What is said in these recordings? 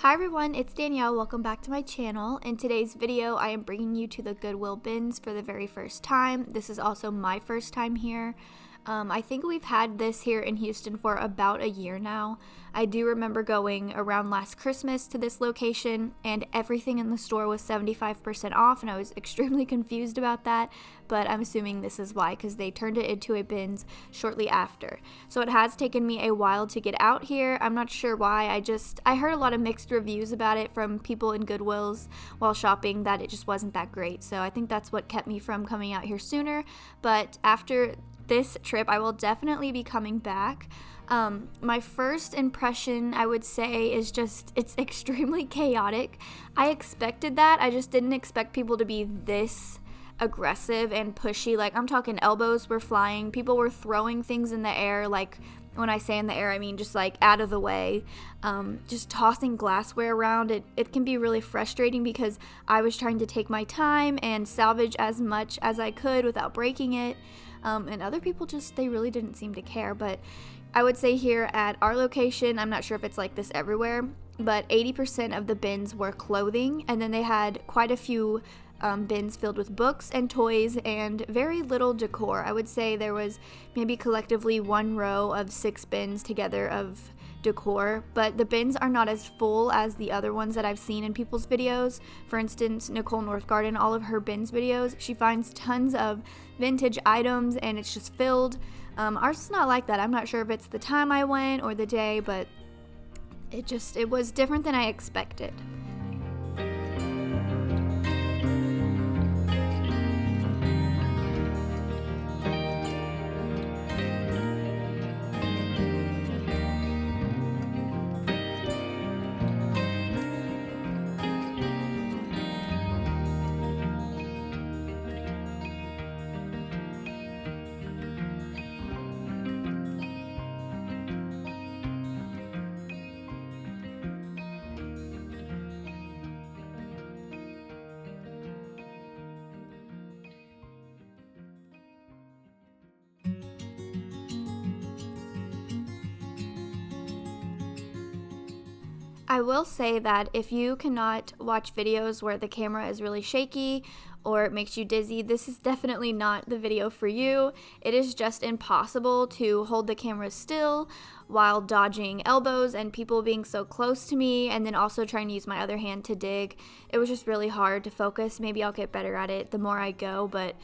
Hi everyone, it's Danielle. Welcome back to my channel. In today's video, I am bringing you to the Goodwill bins for the very first time. This is also my first time here. I think we've had this here in Houston for about a year now. I do remember going around last Christmas to this location and everything in the store was 75% off, and I was extremely confused about that, but I'm assuming this is why, because they turned it into a bins shortly after. So it has taken me a while to get out here. I'm not sure why. I heard a lot of mixed reviews about it from people in Goodwills while shopping, that it just wasn't that great. So I think that's what kept me from coming out here sooner. But after this trip, I will definitely be coming back. My first impression, I would say, is just it's extremely chaotic. I expected that. I just didn't expect people to be this aggressive and pushy. Like, I'm talking elbows were flying. People were throwing things in the air. Like, when I say in the air, I mean just like out of the way. Just tossing glassware around. It can be really frustrating because I was trying to take my time and salvage as much as I could without breaking it. And other people they really didn't seem to care. But I would say here at our location, I'm not sure if it's like this everywhere, but 80% of the bins were clothing, and then they had quite a few bins filled with books and toys and very little decor. I would say there was maybe collectively one row of 6 bins together of decor, but the bins are not as full as the other ones that I've seen in people's videos. For instance, Nicole Northgarden, all of her bins videos, she finds tons of vintage items and it's just filled. Ours is not like that. I'm not sure if it's the time I went or the day, but it was different than I expected. I will say that if you cannot watch videos where the camera is really shaky or it makes you dizzy, this is definitely not the video for you. It is just impossible to hold the camera still while dodging elbows and people being so close to me, and then also trying to use my other hand to dig. It was just really hard to focus. Maybe I'll get better at it the more I go, but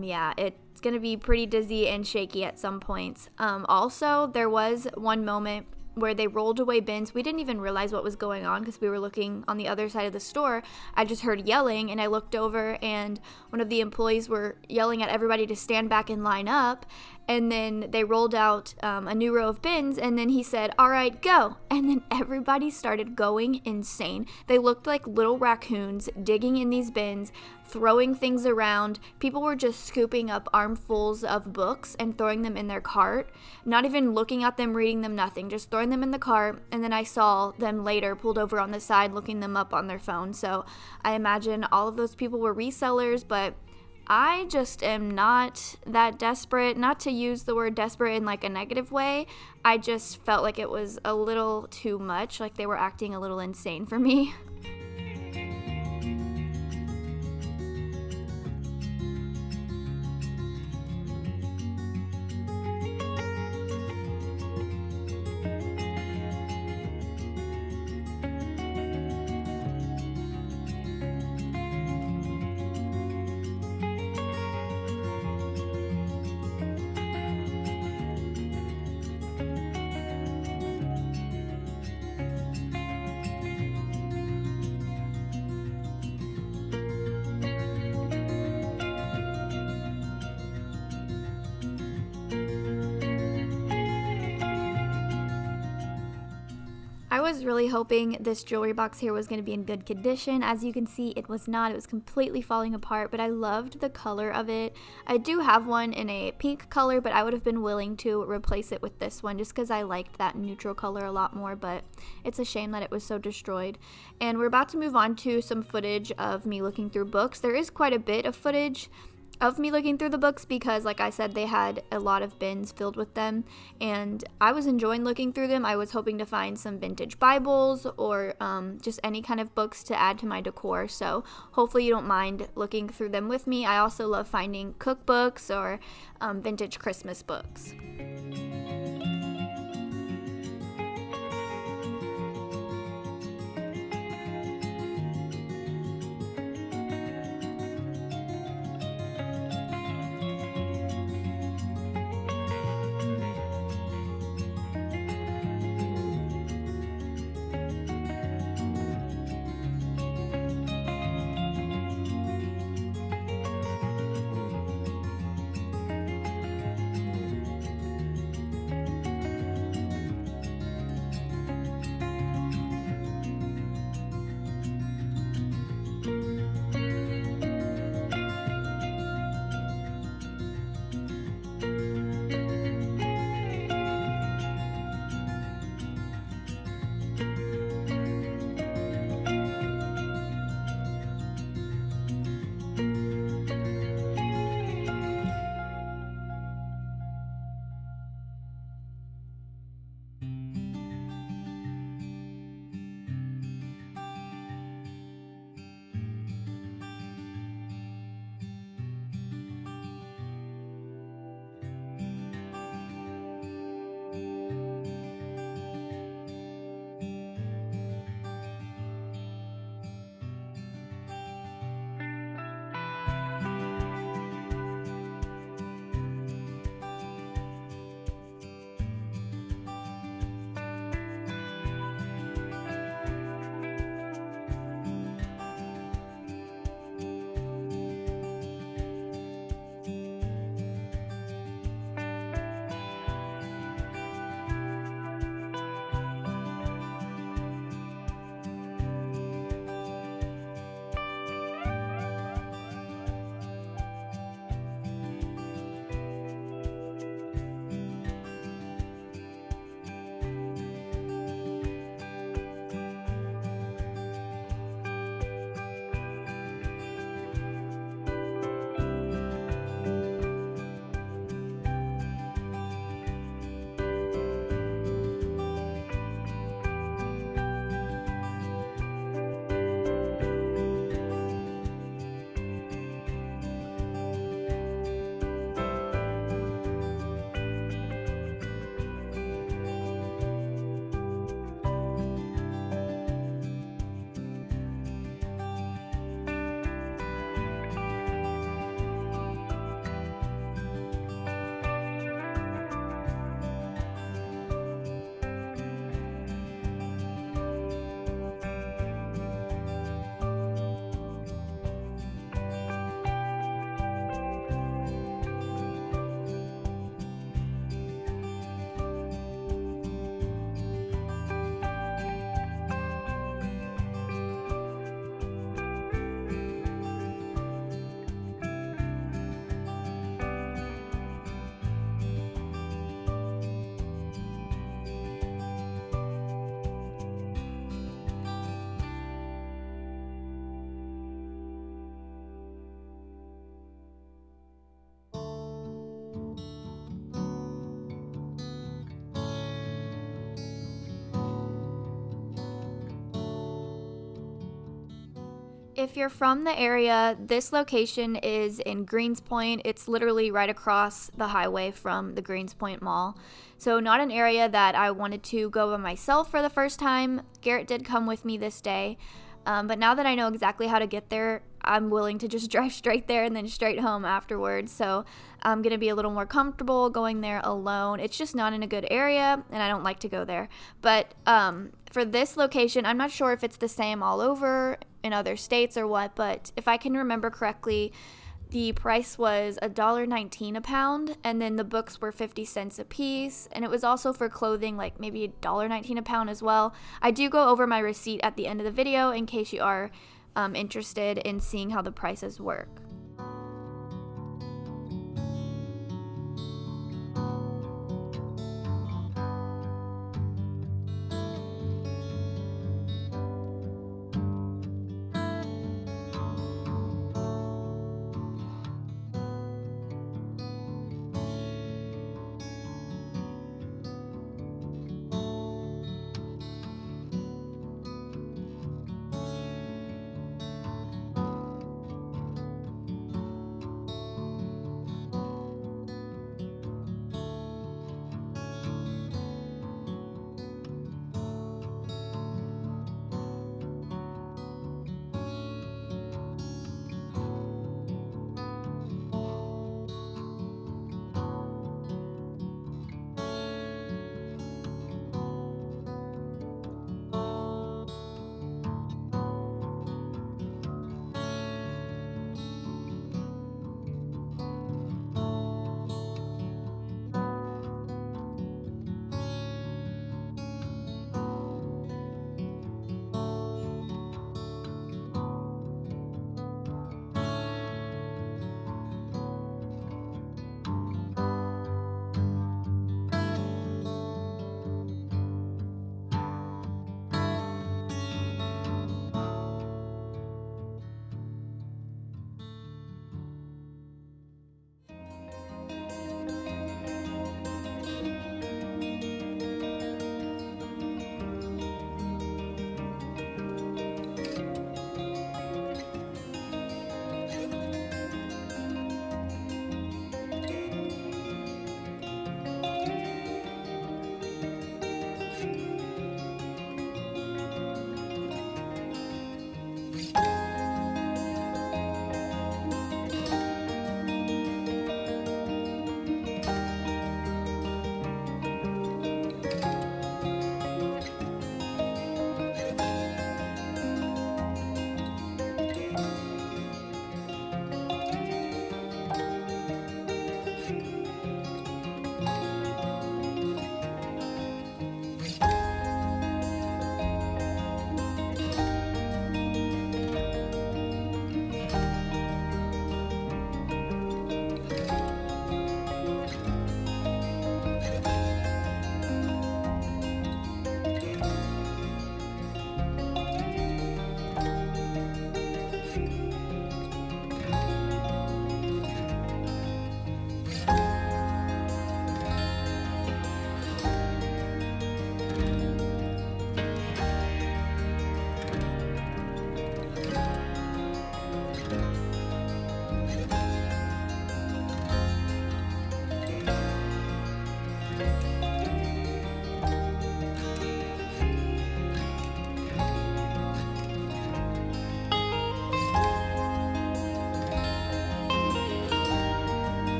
yeah, it's gonna be pretty dizzy and shaky at some points. Also, there was one moment where they rolled away bins. We didn't even realize what was going on because we were looking on the other side of the store. I just heard yelling and I looked over and one of the employees were yelling at everybody to stand back and line up, and then they rolled out a new row of bins, and then he said, "All right, go." And then everybody started going insane. They looked like little raccoons digging in these bins, throwing things around. People were just scooping up armfuls of books and throwing them in their cart, not even looking at them, reading them, nothing, just throwing them in the cart. And then I saw them later pulled over on the side looking them up on their phone. So I imagine all of those people were resellers, but I just am not that desperate, not to use the word desperate in like a negative way. I just felt like it was a little too much, like they were acting a little insane for me. I was really hoping this jewelry box here was going to be in good condition. As you can see, it was not. It was completely falling apart, but I loved the color of it. I do have one in a pink color, but I would have been willing to replace it with this one just because I liked that neutral color a lot more, but it's a shame that it was so destroyed. And we're about to move on to some footage of me looking through books. There is quite a bit of footage. of me looking through the books because, like I said, they had a lot of bins filled with them, and I was enjoying looking through them. I was hoping to find some vintage Bibles or just any kind of books to add to my decor, so hopefully you don't mind looking through them with me. I also love finding cookbooks or vintage Christmas books. If you're from the area, this location is in Greenspoint. It's literally right across the highway from the Greenspoint Mall. So not an area that I wanted to go by myself for the first time. Garrett did come with me this day. But now that I know exactly how to get there, I'm willing to just drive straight there and then straight home afterwards. So I'm going to be a little more comfortable going there alone. It's just not in a good area, and I don't like to go there. But for this location, I'm not sure if it's the same all over in other states or what, but if I can remember correctly, the price was $1.19 a pound, and then the books were 50 cents a piece, and it was also for clothing like maybe $1.19 a pound as well. I do go over my receipt at the end of the video in case you are interested in seeing how the prices work.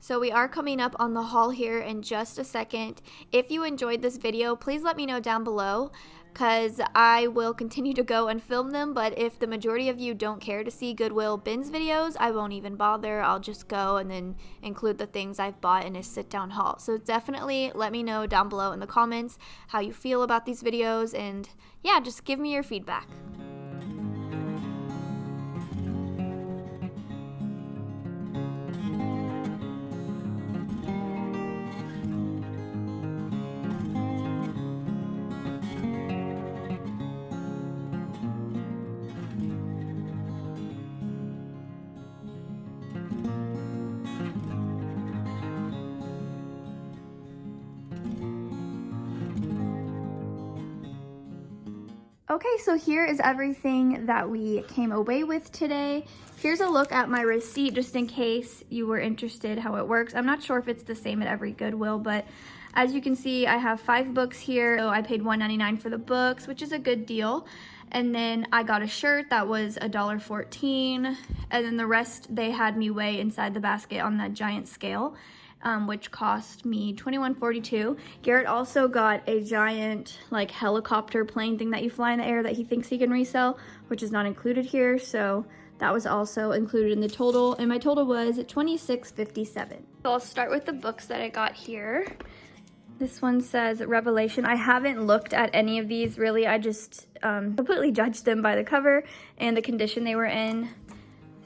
So we are coming up on the haul here in just a second. If you enjoyed this video, please let me know down below, because I will continue to go and film them, but if the majority of you don't care to see Goodwill bins videos, I won't even bother. I'll just go and then include the things I've bought in a sit-down haul. So definitely let me know down below in the comments how you feel about these videos, and yeah, just give me your feedback. Okay, so here is everything that we came away with today. Here's a look at my receipt just in case you were interested how it works. I'm not sure if it's the same at every Goodwill, but as you can see, I have 5 books here. So I paid $1.99 for the books, which is a good deal. And then I got a shirt that was $1.14, and then the rest they had me weigh inside the basket on that giant scale. Which cost me $21.42. Garrett also got a giant like helicopter plane thing that you fly in the air that he thinks he can resell, which is not included here, so that was also included in the total, and my total was $26.57. So I'll start with the books that I got here. This one says Revelation. I haven't looked at any of these really. I just completely judged them by the cover and the condition they were in.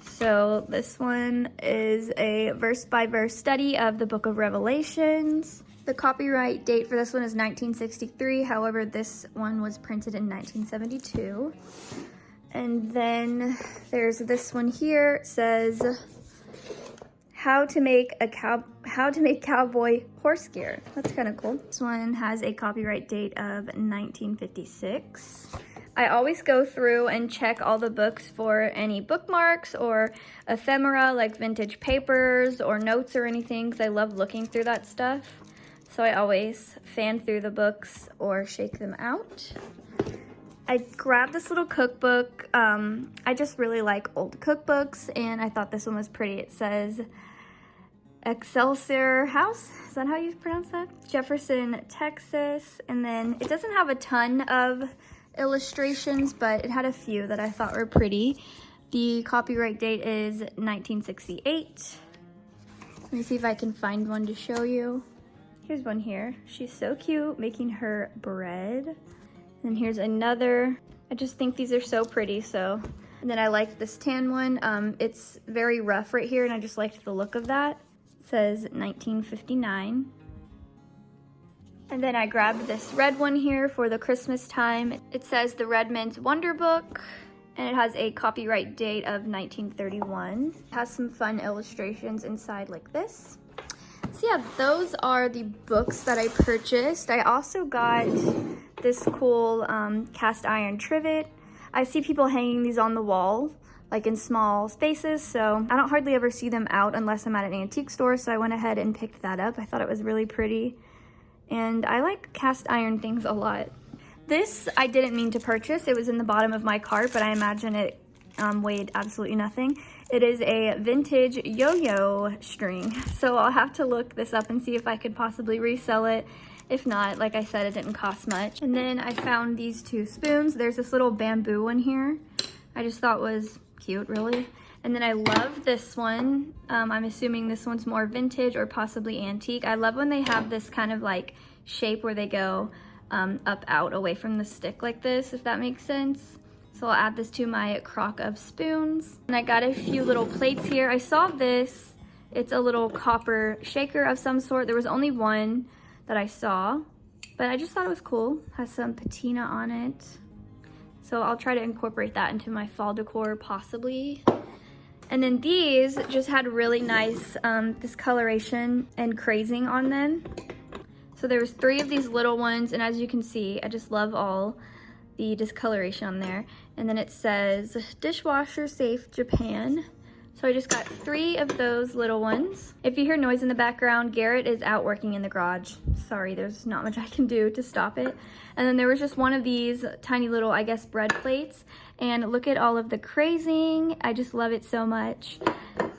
So this one is a verse-by-verse study of the book of Revelations. The copyright date for this one is 1963. However, this one was printed in 1972. And then there's this one here. It says how to make cowboy horse gear. That's kind of cool. This one has a copyright date of 1956. I always go through and check all the books for any bookmarks or ephemera like vintage papers or notes or anything, because I love looking through that stuff. So I always fan through the books or shake them out. I grabbed this little cookbook. I just really like old cookbooks, and I thought this one was pretty. It says Excelsior House. Is that how you pronounce that? Jefferson, Texas. And then it doesn't have a ton of illustrations, but it had a few that I thought were pretty. The copyright date is 1968. Let me see if I can find one to show you. Here's one here. She's so cute making her bread. And here's another. I just think these are so pretty. So, and then I like this tan one. It's very rough right here, and I just liked the look of that. It says 1959. And then I grabbed this red one here for the Christmas time. It says the Redmond's Wonder Book, and it has a copyright date of 1931. It has some fun illustrations inside like this. So yeah, those are the books that I purchased. I also got this cool cast iron trivet. I see people hanging these on the wall, like in small spaces, so I don't hardly ever see them out unless I'm at an antique store, so I went ahead and picked that up. I thought it was really pretty. And I like cast iron things a lot. This I didn't mean to purchase. It was in the bottom of my cart, but I imagine it weighed absolutely nothing. It is a vintage yo-yo string. So I'll have to look this up and see if I could possibly resell it. If not, like I said, it didn't cost much. And then I found these 2 spoons. There's this little bamboo one here. I just thought was cute, really. And then I love this one. I'm assuming this one's more vintage or possibly antique. I love when they have this kind of like shape where they go up out away from the stick like this, if that makes sense. So I'll add this to my crock of spoons. And I got a few little plates here. I saw this. It's a little copper shaker of some sort. There was only one that I saw, but I just thought it was cool. Has some patina on it. So I'll try to incorporate that into my fall decor possibly. And then these just had really nice discoloration and crazing on them. So there was 3 of these little ones, and as you can see, I just love all the discoloration on there. And then it says dishwasher safe Japan. So I just got 3 of those little ones. If you hear noise in the background, Garrett is out working in the garage. Sorry, there's not much I can do to stop it. And then there was just one of these tiny little, I guess, bread plates. And look at all of the crazing. I just love it so much.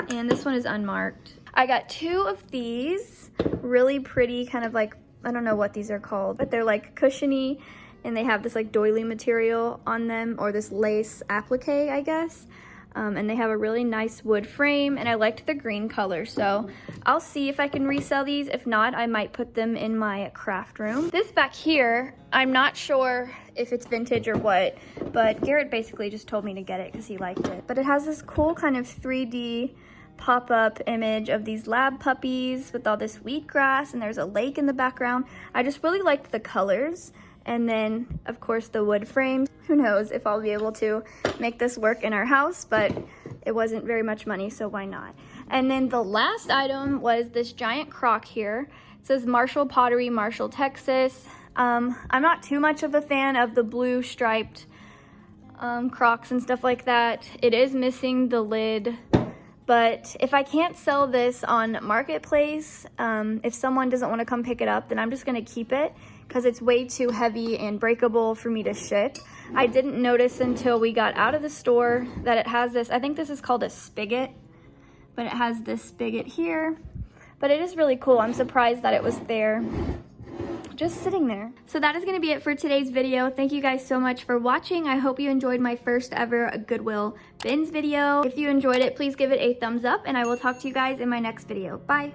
And this one is unmarked. I got 2 of these, really pretty, kind of like, I don't know what these are called, but they're like cushiony, and they have this like doily material on them, or this lace applique, I guess. And they have a really nice wood frame, and I liked the green color, so I'll see if I can resell these. If not, I might put them in my craft room. This back here, I'm not sure if it's vintage or what, but Garrett basically just told me to get it because he liked it. But it has this cool kind of 3D pop-up image of these lab puppies with all this wheatgrass, and there's a lake in the background. I just really liked the colors. And then, of course, the wood frames. Who knows if I'll be able to make this work in our house, but it wasn't very much money, so why not? And then the last item was this giant crock here. It says Marshall Pottery, Marshall, Texas. I'm not too much of a fan of the blue striped crocks and stuff like that. It is missing the lid. But if I can't sell this on Marketplace, if someone doesn't want to come pick it up, then I'm just going to keep it because it's way too heavy and breakable for me to ship. I didn't notice until we got out of the store that it has this, I think this is called a spigot, but it has this spigot here. But it is really cool. I'm surprised that it was there, just sitting there. So that is going to be it for today's video. Thank you guys so much for watching. I hope you enjoyed my first ever Goodwill bins video. If you enjoyed it, please give it a thumbs up, and I will talk to you guys in my next video. Bye.